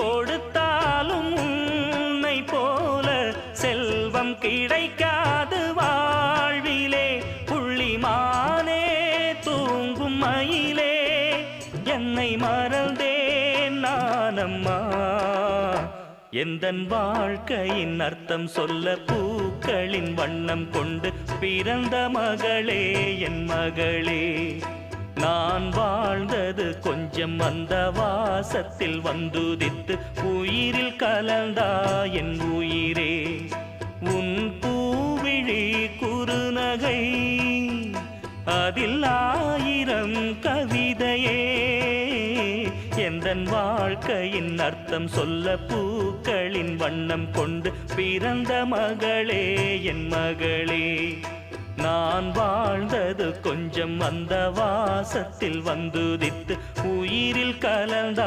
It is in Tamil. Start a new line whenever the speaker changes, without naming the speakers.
கொடுத்தாலும் உன்னை போல செல்வம் கிடைக்காது வாழ்விலே. புள்ளிமானே தூங்கும் மயிலே என்னை மறந்தேன் நானம்மா. எந்தன் வாழ்க்கையின் அர்த்தம் சொல்ல பூக்களின் வண்ணம் கொண்டு பிறந்த மகளே என் மகளே. நான் வாழ்ந்தது கொஞ்சம் அந்த வாசத்தில் வந்துதித்து உயிரில் கலந்தா என் உயிரே. உன் பூவிழி குறுநகை அதில் 1000 கவிதையே. எந்தன் வாழ்க்கையின் அர்த்தம் சொல்ல பூக்களின் வண்ணம் கொண்டு பிறந்த மகளே என் மகளே. நான் வாழ்ந்தது கொஞ்சம் அந்த வாசத்தில் வந்துதித்து உயிரில் கலந்த